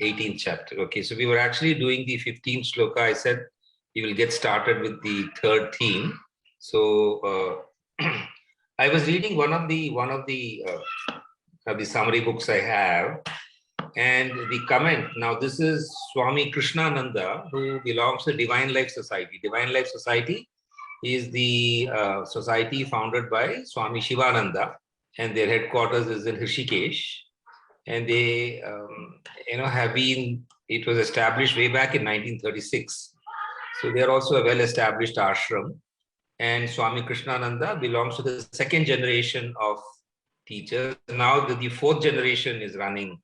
18th chapter. Okay, so we were actually doing the 15th shloka. I said we will get started with the third theme. So I was reading one of the summary books I have, and the comment. Now this is Swami Krishnananda, who belongs to Divine Life Society. Divine Life Society is the society founded by Swami Shivananda, and their headquarters is in Rishikesh. And they, have been. It was established way back in 1936. So they are also a well-established ashram. And Swami Krishnananda belongs to the second generation of teachers. Now the fourth generation is running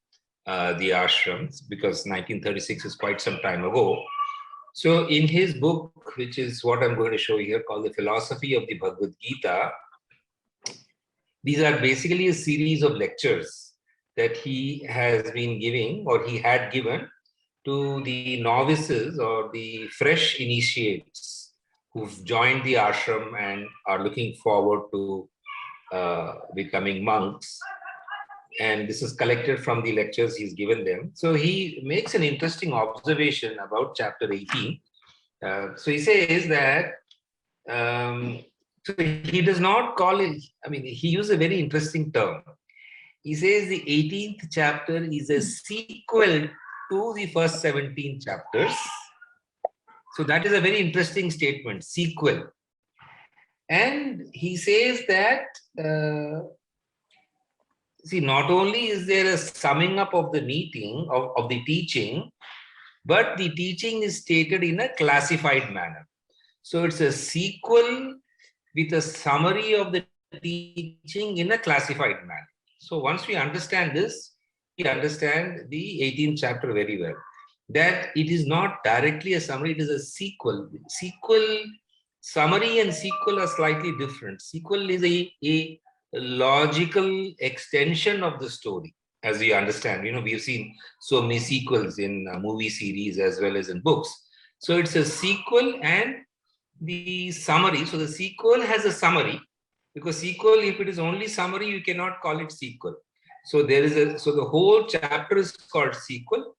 the ashrams, because 1936 is quite some time ago. So in his book, which is what I'm going to show you here, called The Philosophy of the Bhagavad Gita, these are basically a series of lectures that he has been giving, or he had given, to the novices or the fresh initiates who've joined the ashram and are looking forward to becoming monks. And this is collected from the lectures he's given them. So he makes an interesting observation about chapter 18. So he says that, so he does not call it, he used a very interesting term. He says the 18th chapter is a sequel to the first 17 chapters. So that is a very interesting statement, sequel. And he says that, see, not only is there a summing up of the meeting, of the teaching, but the teaching is stated in a classified manner. So it's a sequel with a summary of the teaching in a classified manner. So once we understand this, we understand the 18th chapter very well. That it is not directly a summary, it is a sequel. Summary and sequel are slightly different. Sequel is a logical extension of the story, as we understand. We've seen so many sequels in movie series as well as in books. So it's a sequel and the summary. So the sequel has a summary, because sequel, if it is only summary, you cannot call it sequel. So the whole chapter is called sequel,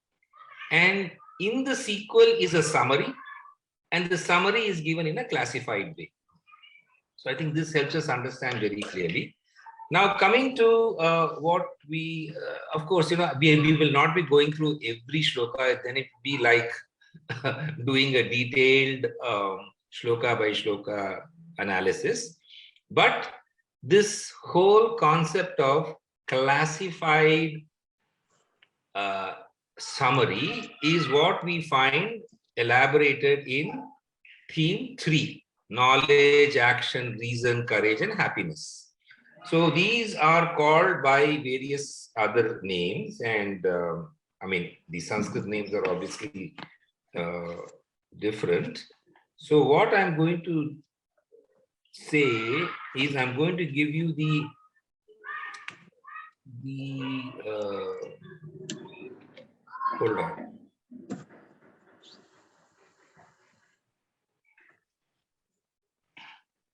and in the sequel is a summary, and the summary is given in a classified way. So I think this helps us understand very clearly. Now, coming to what we, of course, we will not be going through every shloka. Then it would be like doing a detailed shloka by shloka analysis. But this whole concept of classified summary is what we find elaborated in theme 3, knowledge, action, reason, courage, and happiness. So these are called by various other names, and the Sanskrit names are obviously different. So what I'm going to say is I'm going to give you hold on.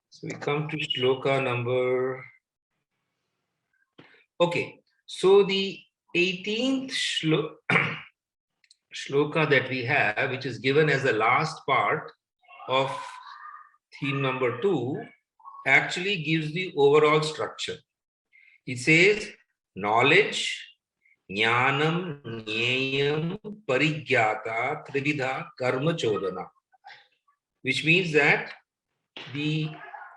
So we come to shloka number. Okay, so the 18th shloka that we have, which is given as the last part of theme number 2, actually gives the overall structure. It says knowledge, jnanam, jneyam, parigyata, trividha, karma chodana, which means that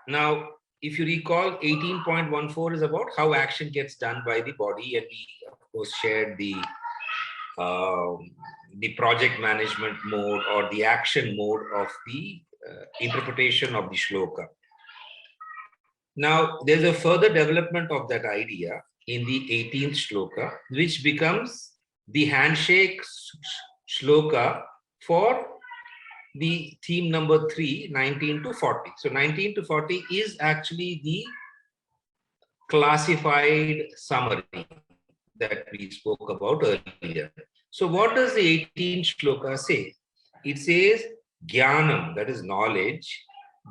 now, if you recall, 18.14 is about how action gets done by the body, and we, of course, shared the project management mode or the action mode of the interpretation of the shloka. Now, there's a further development of that idea in the 18th shloka, which becomes the handshake shloka for the theme number 3, 19 to 40. So 19 to 40 is actually the classified summary that we spoke about earlier. So what does the 18th shloka say? It says jnanam, that is knowledge,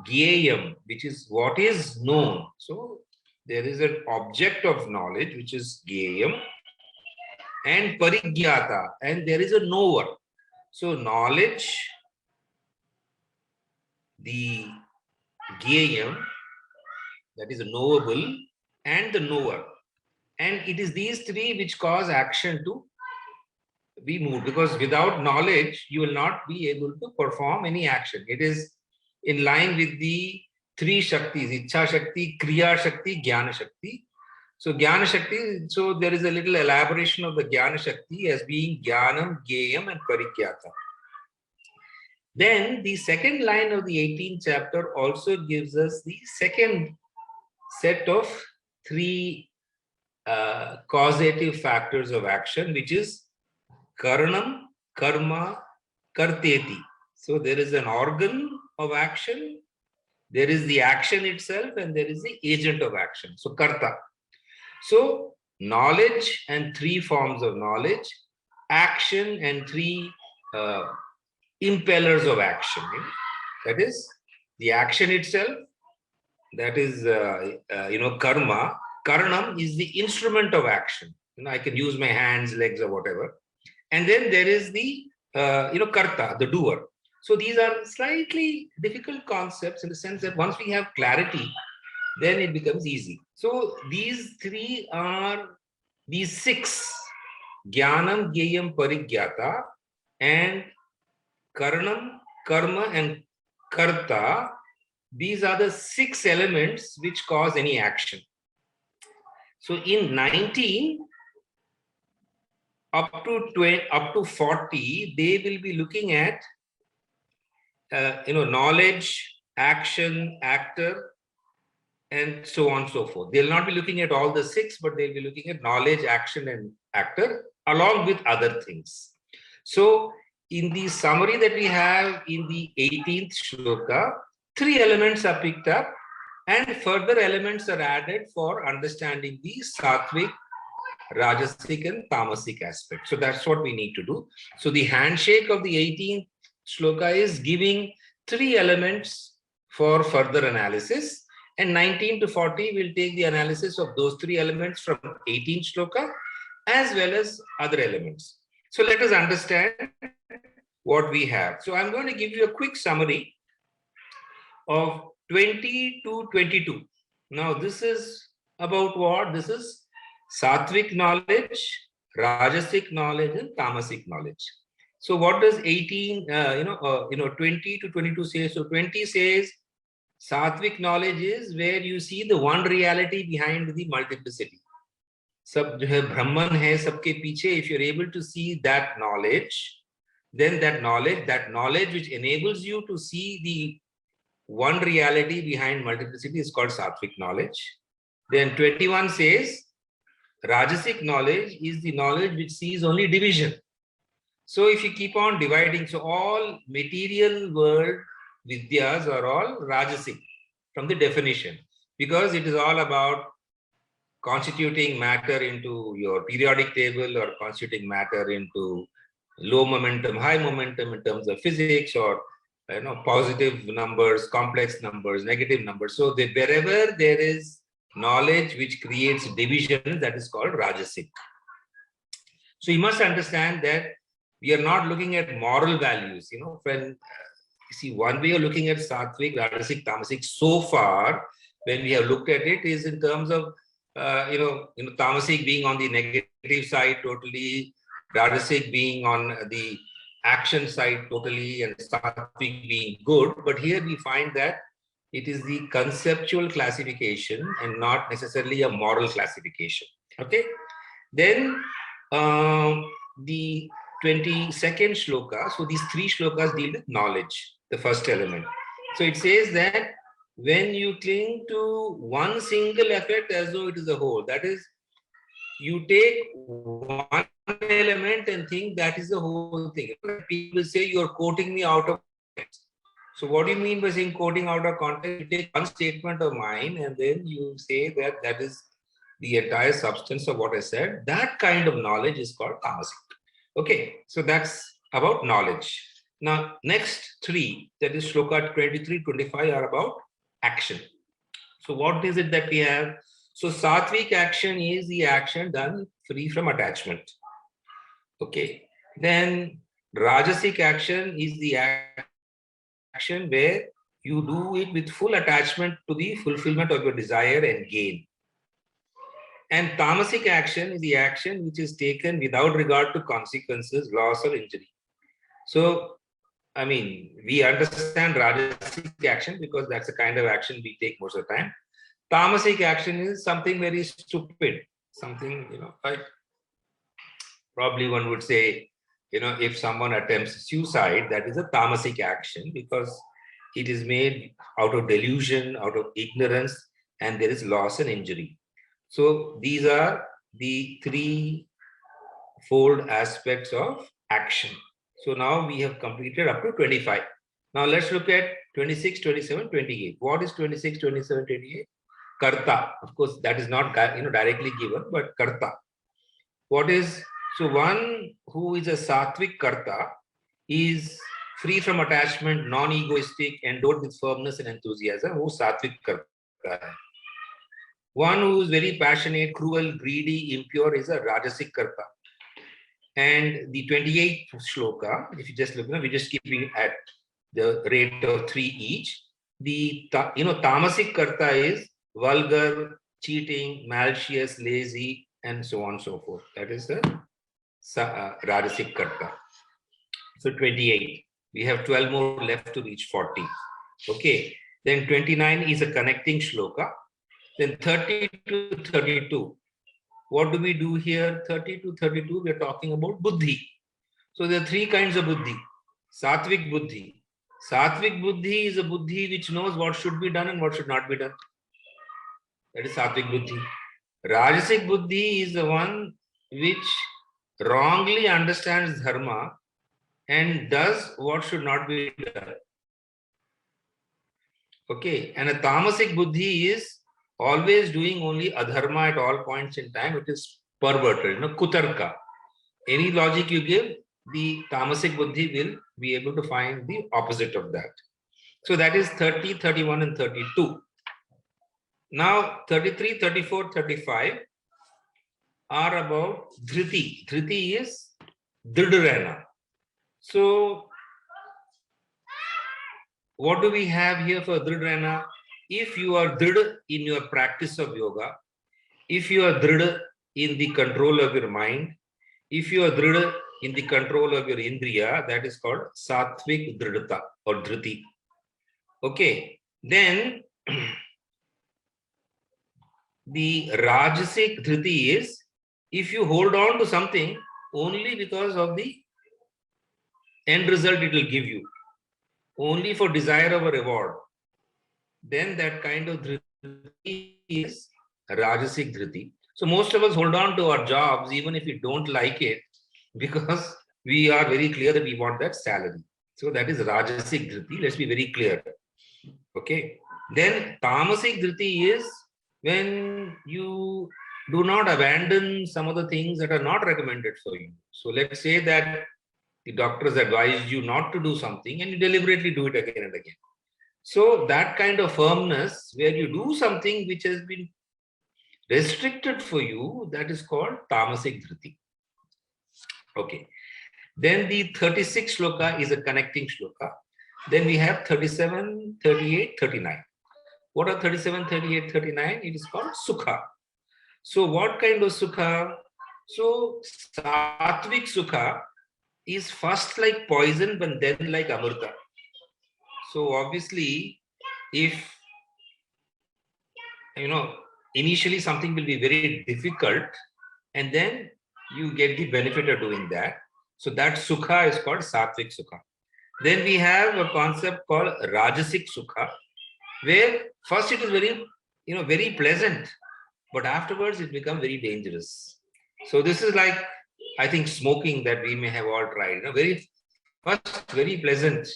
gyeyam, which is what is known. So there is an object of knowledge, which is gyeyam, and parigyata, and there is a knower. So knowledge, the gyayam, that is a knowable, and the knower. And it is these three which cause action to be moved, because without knowledge, you will not be able to perform any action. It is in line with the three Shaktis, Ichha Shakti, Kriya Shakti, Jnana Shakti. So Jnana Shakti, so there is a little elaboration of the Jnana Shakti as being Jnanam, Gyayam and Parikyata. Then the second line of the 18th chapter also gives us the second set of three causative factors of action, which is Karanam, Karma, Karteti. So there is an organ of action, there is the action itself, and there is the agent of action. So Karta. So knowledge and three forms of knowledge, action and three impellers of action. That is the action itself, that is karma. Karanam is the instrument of action. I can use my hands, legs, or whatever. And then there is the karta, the doer. So these are slightly difficult concepts in the sense that once we have clarity, then it becomes easy. So these three are these six: Jnanam, Gyayam, Parigyata, and Karanam, Karma, and Karta. These are the six elements which cause any action. So in 19 up to 40, they will be looking at knowledge, action, actor, and so on and so forth. They'll not be looking at all the six, but they'll be looking at knowledge, action, and actor along with other things. So in the summary that we have in the 18th shloka, three elements are picked up and further elements are added for understanding the sattvic, rajasic, and tamasic aspect. So that's what we need to do. So the handshake of the 18th shloka is giving three elements for further analysis, and 19 to 40 will take the analysis of those three elements from 18th shloka as well as other elements. So let us understand what we have. So I'm going to give you a quick summary of 20 to 22. Now this is about what? This is sattvic knowledge, rajasic knowledge, and tamasic knowledge. So what does 20 to 22 say? So 20 says sattvic knowledge is where you see the one reality behind the multiplicity. Sab jo hai Brahman hai sabke piche. If you're able to see that knowledge, then that knowledge which enables you to see the one reality behind multiplicity is called sattvic knowledge. Then 21 says rajasic knowledge is the knowledge which sees only division. So if you keep on dividing, so all material world vidyas are all rajasic from the definition, because it is all about constituting matter into your periodic table or constituting matter into low momentum, high momentum in terms of physics, or positive numbers, complex numbers, negative numbers. So wherever there is knowledge which creates division, that is called rajasic. So you must understand that we are not looking at moral values. When see, one way of looking at sattvic, rajasic, tamasic so far, when we have looked at it, is in terms of tamasic being on the negative side totally, rajasic being on the action side totally, and sattvic being good. But here we find that it is the conceptual classification and not necessarily a moral classification. Okay. Then the 22nd shloka. So these three shlokas deal with knowledge, the first element. So it says that when you cling to one single effect as though it is a whole, that is, you take one element and think that is the whole thing. People say you're quoting me out of context. So what do you mean by saying quoting out of context? You take one statement of mine and then you say that that is the entire substance of what I said. That kind of knowledge is called tamasic. Okay, so that's about knowledge. Now, next three, that is shloka 23, 25, are about action. So what is it that we have? So sattvic action is the action done free from attachment. Okay. Then Rajasic action is the action where you do it with full attachment to the fulfillment of your desire and gain. And Tamasic action is the action which is taken without regard to consequences, loss, or injury. So, I mean, we understand Rajasic action because that's the kind of action we take most of the time. Tamasic action is something very stupid, something, like probably one would say, if someone attempts suicide, that is a tamasic action because it is made out of delusion, out of ignorance, and there is loss and injury. So these are the three-fold aspects of action. So now we have completed up to 25. Now let's look at 26, 27, 28. What is 26, 27, 28? Karta. Of course, that is not directly given, but karta. What is, so one who is a sattvic karta is free from attachment, non-egoistic, endowed with firmness and enthusiasm, who sattvic karta hai. One who is very passionate, cruel, greedy, impure is a rajasic karta. And the 28th shloka, if you just look, we're just keeping at the rate of 3 each. The tamasic karta is vulgar, cheating, malicious, lazy, and so on and so forth. That is the Rajasic karta. So 28. We have 12 more left to reach 40. Okay. Then 29 is a connecting shloka. Then 30 to 32. What do we do here? 30 to 32, we are talking about buddhi. So there are three kinds of buddhi. Sattvic buddhi. Sattvic buddhi is a buddhi which knows what should be done and what should not be done. That is sattvic buddhi. Rajasic buddhi is the one which wrongly understands dharma and does what should not be done. Okay, and a tamasic buddhi is always doing only adharma at all points in time. It is perverted, kutarka. Any logic you give, the tamasic buddhi will be able to find the opposite of that. So that is 30, 31, and 32. Now 33, 34, 35 are about dhriti. Dhriti is dridrena. So what do we have here for dridrena? If you are drid in your practice of yoga, if you are drid in the control of your mind, if you are drid in the control of your indriya, that is called sattvic dridata or dhriti. Okay, then the rajasic dhriti is if you hold on to something only because of the end result it will give you, only for desire of a reward, then that kind of dhriti is rajasic dhriti. So most of us hold on to our jobs even if we don't like it because we are very clear that we want that salary. So that is rajasic dhriti. Let's be very clear. Okay. Then tamasic dhriti is when you do not abandon some of the things that are not recommended for you. So let's say that the doctors advised you not to do something and you deliberately do it again and again. So that kind of firmness where you do something which has been restricted for you, that is called tamasic dhriti. Okay. Then the 36th shloka is a connecting shloka. Then we have 37, 38, 39. What are 37, 38, 39? It is called sukha. So what kind of sukha? So sattvic sukha is first like poison, but then like amrita. So obviously, if initially something will be very difficult, and then you get the benefit of doing that. So that sukha is called sattvic sukha. Then we have a concept called rajasic sukha, where first it is very pleasant, but afterwards it becomes very dangerous. So this is like, I think, smoking that we may have all tried. First very pleasant,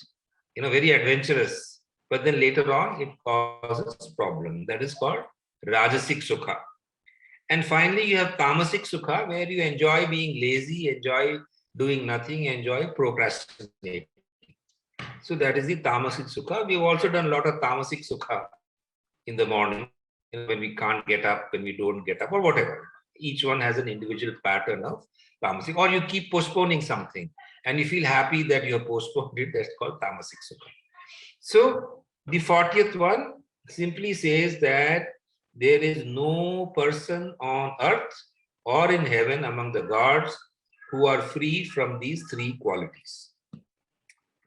very adventurous, but then later on it causes problem. That is called rajasic sukha. And finally, you have tamasic sukha, where you enjoy being lazy, enjoy doing nothing, enjoy procrastinating. So that is the tamasic sukha. We've also done a lot of tamasic sukha in the morning, when we can't get up, when we don't get up, or whatever. each one has an individual pattern of tamasic, or you keep postponing something and you feel happy that you have postponed it. That's called tamasic sukha. So the 40th one simply says that there is no person on earth or in heaven among the gods who are free from these three qualities.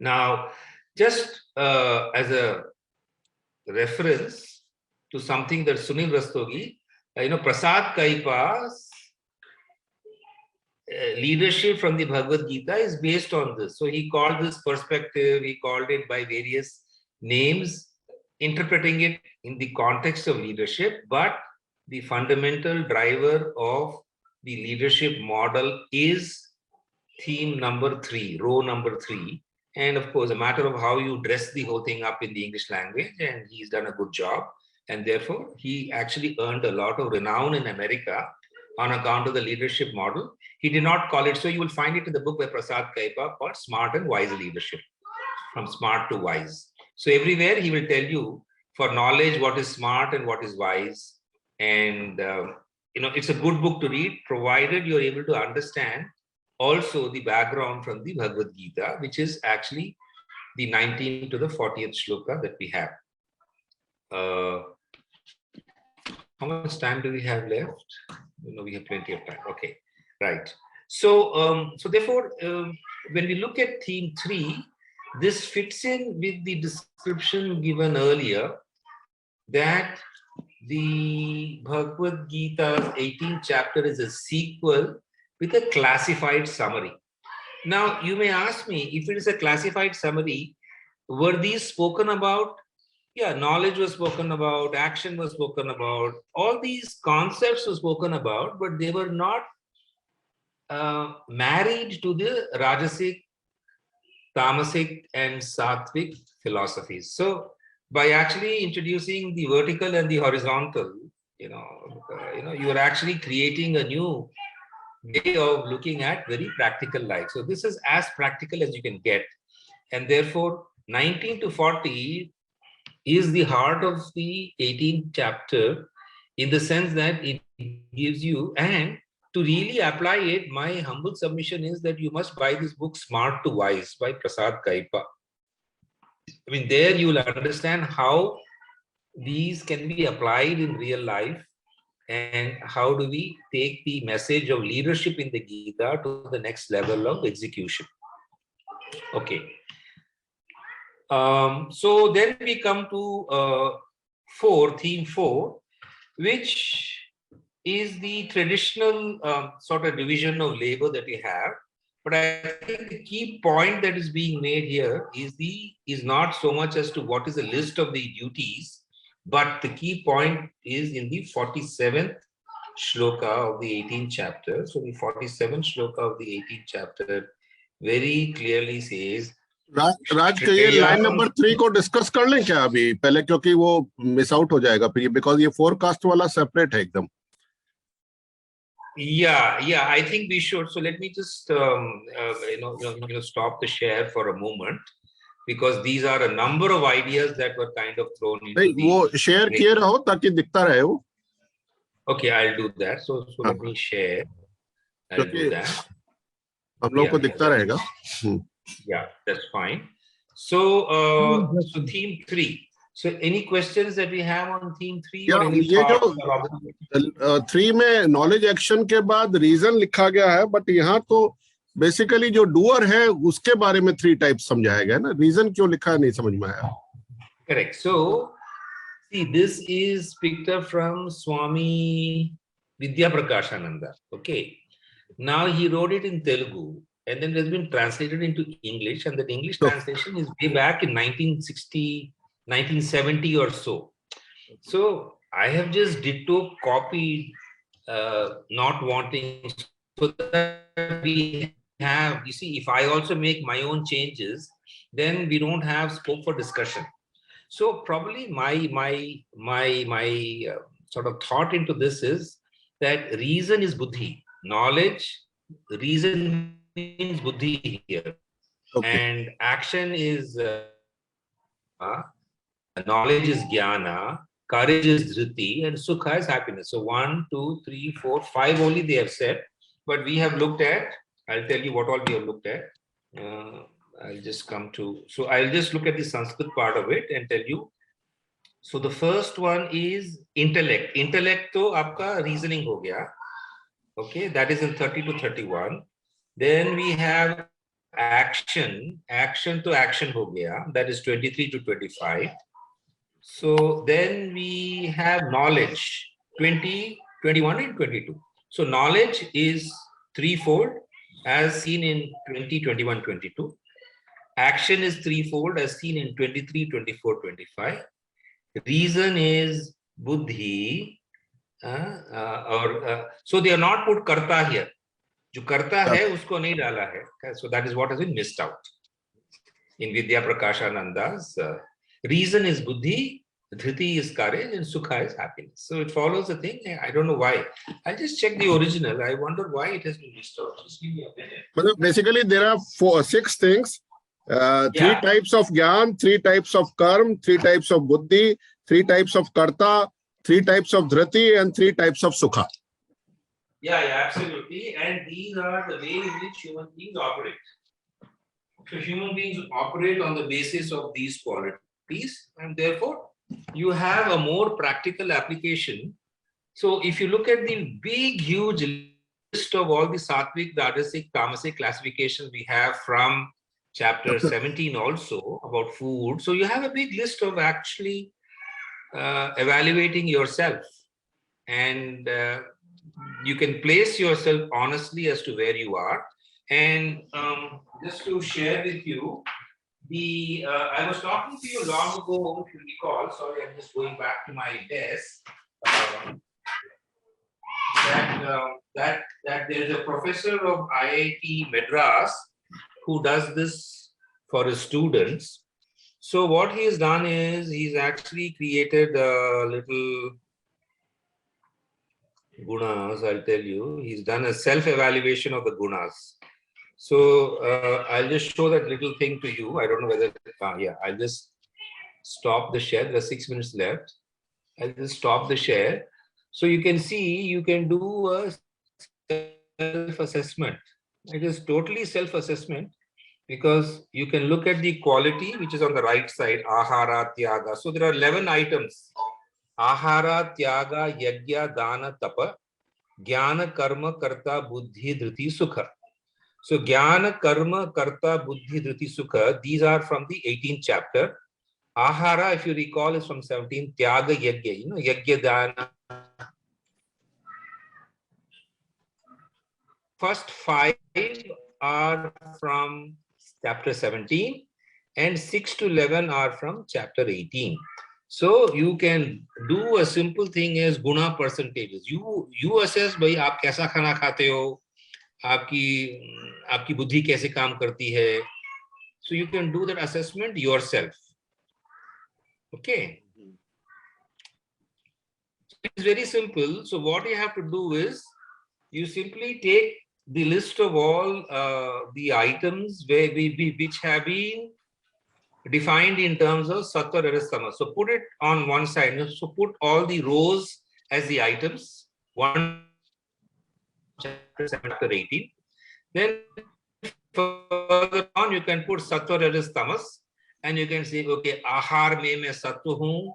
Now, just as a reference to something that Sunil Rastogi, Prasad Kaipa's leadership from the Bhagavad Gita is based on this. So he called this perspective, he called it by various names, interpreting it in the context of leadership, but the fundamental driver of the leadership model is theme number 3, row number 3. And of course, a matter of how you dress the whole thing up in the English language, and he's done a good job. And therefore, he actually earned a lot of renown in America on account of the leadership model. He did not call it, so you will find it in the book by Prasad Kaipa called Smart and Wise Leadership, from smart to wise. So everywhere he will tell you for knowledge what is smart and what is wise. And it's a good book to read, provided you're able to understand also the background from the Bhagavad Gita, which is actually the 19th to the 40th shloka that we have. How much time do we have left? We have plenty of time. Okay, right. So, therefore, when we look at theme 3, this fits in with the description given earlier that the Bhagavad Gita's 18th chapter is a sequel with a classified summary. Now, you may ask me, if it is a classified summary, were these spoken about? Yeah, knowledge was spoken about, action was spoken about, all these concepts were spoken about, but they were not married to the Rajasic, Tamasic, and Sattvic philosophies. So, by actually introducing the vertical and the horizontal, you are actually creating a new way of looking at very practical life. So this is as practical as you can get. And therefore, 19 to 40 is the heart of the 18th chapter, in the sense that it gives you, and to really apply it, my humble submission is that you must buy this book, Smart to Wise by Prasad Kaipa. I mean, there you will understand how these can be applied in real life, and how do we take the message of leadership in the Gita to the next level of execution. Okay. So then we come to theme 4, which is the traditional sort of division of labor that we have. But I think the key point that is being made here is not so much as to what is the list of the duties, but the key point is in the 47th shloka of the 18th chapter. So the 47th shloka of the 18th chapter very clearly says, राज के ये line number 3 को discuss कर लें क्या अभी पहले, क्योंकि वो मिस आउट हो जाएगा फिर, बिकॉज ये फोरकास्ट वाला सेपरेट है एकदम. Yeah, I think we should. So let me just stop the share for a moment, because these are a number of ideas that were kind of thrown into the. वो share किए रहो ताकि दिखता रहे वो. Okay, I'll do that. So let me share. I'll do that. हम लोग को दिखता रहेगा. Yeah, that's fine. So, so theme 3. So any questions that we have on theme 3? Yeah, ये जो 3 में नॉलेज एक्शन के बाद रीजन लिखा गया है, बट यहाँ तो बेसिकली जो डूअर है उसके बारे में 3 टाइप्स समझाया गया है ना. रीजन क्यों लिखा है नहीं समझ में आया. Correct. So see, this is picked up from Swami Vidya Prakashananda. Okay. Now he wrote it in Telugu, and then it has been translated into English, and the English translation is way back in 1960, 1970 or so. So I have just ditto copied, not wanting, so that we have, you see, if I also make my own changes, then we don't have scope for discussion. So probably my sort of thought into this is that reason is buddhi, knowledge, reason means buddhi here, and action is knowledge is jnana, courage is dhriti, and sukha is happiness. So 1, 2, 3, 4, 5 only they have said, but we have looked at, I'll tell you what all we have looked at. I'll just come to, so I'll just look at the Sanskrit part of it and tell you. So the first one is intellect. Intellect to aapka reasoning ho gaya. Okay, that is in 30 to 31. Then we have action. Action to action ho gaya. That is 23 to 25. So then we have knowledge, 20, 21 and 22. So knowledge is threefold as seen in 20, 21, 22. Action is threefold as seen in 23, 24, 25. Reason is buddhi, so they are not put karta here. जो करता है उसको नहीं डाला है. So that is what has been missed out in Vidya Prakashananda's. Reason is buddhi, dhriti is courage, and sukha is happiness. So it follows the thing. I don't know why. I'll just check the original. I wonder why it has been missed out. Just give me a minute. But basically, there are 6 things. 3 types of gyan, 3 types of karma, 3 types of buddhi, 3 types of karta, 3 types of dhriti, and 3 types of sukha. Yeah, absolutely. And these are the way in which human beings operate. So human beings operate on the basis of these qualities, and therefore you have a more practical application. So if you look at the big, huge list of all the sattvic, rajasic, tamasic classifications we have from chapter 17 also about food. So you have a big list of actually evaluating yourself, and you can place yourself honestly as to where you are. And just to share with you, I was talking to you long ago, if you recall. Sorry, I'm just going back to my desk. That there is a professor of IIT Madras who does this for his students. So what he has done is he's actually created a little gunas. I'll tell you, he's done a self-evaluation of the gunas. So I'll just show that little thing to you. I don't know whether, yeah, I'll just stop the share. There are 6 minutes left. I'll just stop the share. So you can see, you can do a self-assessment. It is totally self-assessment because you can look at the quality, which is on the right side, ahara, tyaga. So there are 11 items. Ahara, tyaga, yajna, dana, tapa, jnana, karma, karta, buddhi, dhriti, sukha. So jnana, karma, karta, buddhi, dhriti, sukha, these are from the 18th chapter. Ahara, if you recall, is from 17th. Tyaga, yajna, yajna, dana. First 5 are from chapter 17 and 6 to 11 are from chapter 18. So you can do a simple thing as guna percentages. You assess भाई आप कैसा खाना खाते हो, आपकी बुद्धि कैसे काम करती है. So you can do that assessment yourself. Okay. It's very simple. So what you have to do is you simply take the list of all the items which have been defined in terms of sattva, rajas, tamas. So put it on one side. So put all the rows as the items. 1 chapter 18. Then further on you can put sattva, rajas, tamas, and you can say, okay, ahar mein main sattva hu,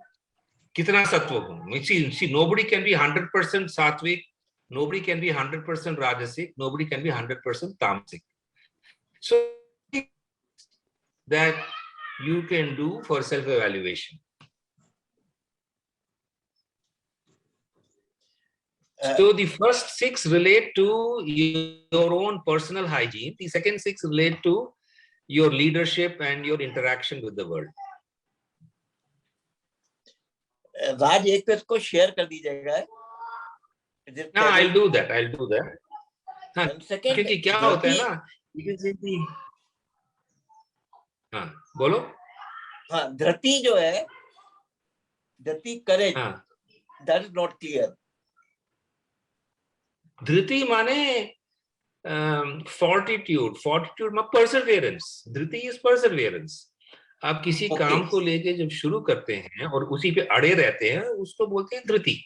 kitna sattva hu. See, nobody can be 100% sattvic. Nobody can be 100% rajasic. Nobody can be 100% tamasic. So that you can do for self-evaluation. So the first 6 relate to your own personal hygiene. The second 6 relate to your leadership and your interaction with the world. राज एक page को share कर दीजिएगा. No, I'll do that. हाँ, क्योंकि क्या होता है ना, हाँ, बोलो. हाँ, धृति जो है, धृति करेज, that is not clear. धृति माने fortitude. Fortitude means perseverance. Dhriti is perseverance. आप किसी Okay. काम को लेके जब शुरू करते हैं और उसी पे अड़े रहते हैं, उसको बोलते हैं धृति।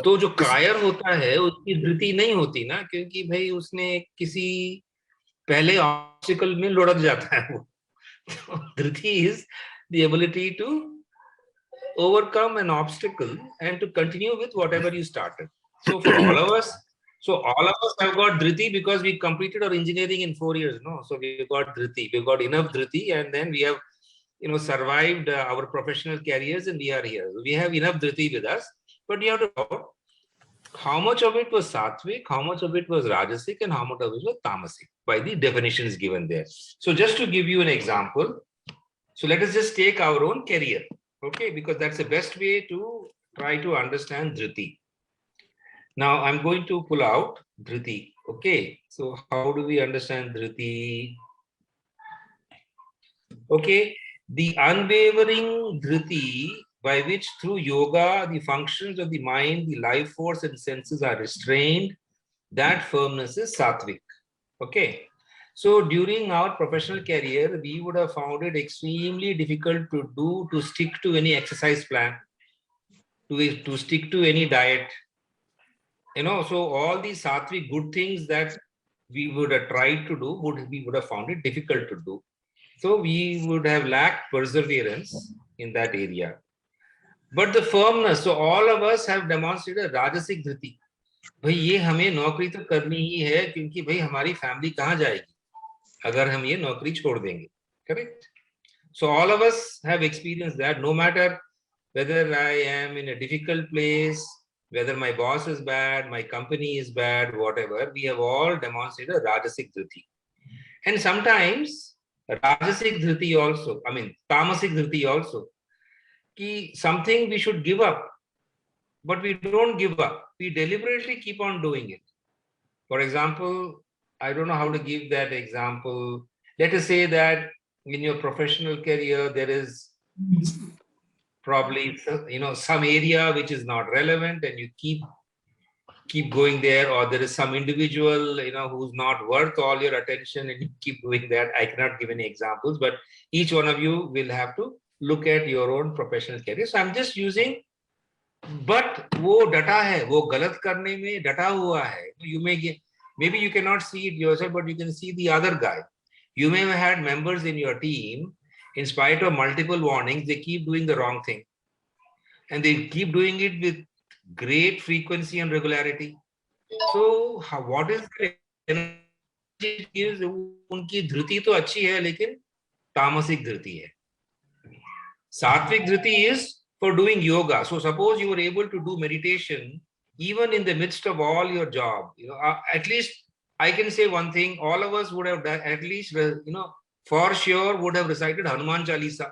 तो जो कायर होता है उसकी धृति नहीं होती ना, क्योंकि भाई उसने किसी पहले ऑब्स्टिकल में लुढ़क जाता है वो। तो Dhriti is the ability to overcome an obstacle and to continue with whatever you started. So for all of us have got dhriti because we completed our engineering in 4 years, no? So we got dhriti, we got enough dhriti, and then we have, survived our professional careers, and we are here. We have enough dhriti with us, but we have to know how much of it was sattvic, how much of it was rajasic, and how much of it was tamasic by the definitions given there. So just to give you an example, so let us just take our own career. Okay, because that's the best way to try to understand dhriti. Now I'm going to pull out dhriti. Okay, so how do we understand dhriti? Okay, the unwavering dhriti by which through yoga the functions of the mind, the life force and senses are restrained, that firmness is sattvic. Okay. So during our professional career, we would have found it extremely difficult to stick to any exercise plan, to stick to any diet. So all these sattvic good things that we would have tried to do, we would have found it difficult to do. So we would have lacked perseverance in that area. But the firmness, so all of us have demonstrated rajasic dhriti. भाई ये हमें नौकरी तो करनी ही है, क्योंकि भाई हमारी फैमिली कहाँ जाएगी अगर हम ये नौकरी छोड़ देंगे, correct? So all of us have experienced that. No matter whether I am in a difficult place, whether my boss is bad, my company is bad, whatever, we have all demonstrated rajasic dhriti. And sometimes rajasic dhriti also, tamasic dhriti also, ki something we should give up, but we don't give up. We deliberately keep on doing it. For example, I don't know how to give that example. Let us say that in your professional career, there is probably some area which is not relevant, and you keep going there, or there is some individual who's not worth all your attention, and you keep doing that. I cannot give any examples, but each one of you will have to look at your own professional career. So I'm just using, but वो डटा है, वो गलत करने में डटा हुआ है. Maybe you cannot see it yourself, but you can see the other guy. You may have had members in your team, in spite of multiple warnings, they keep doing the wrong thing. And they keep doing it with great frequency and regularity. So what is the energy? उनकी धृति तो अच्छी है, लेकिन तामसिक धृति है. Sattvic dhriti is for doing yoga. So suppose you were able to do meditation even in the midst of all your job. At least I can say one thing: all of us would have done, at least for sure would have recited Hanuman Chalisa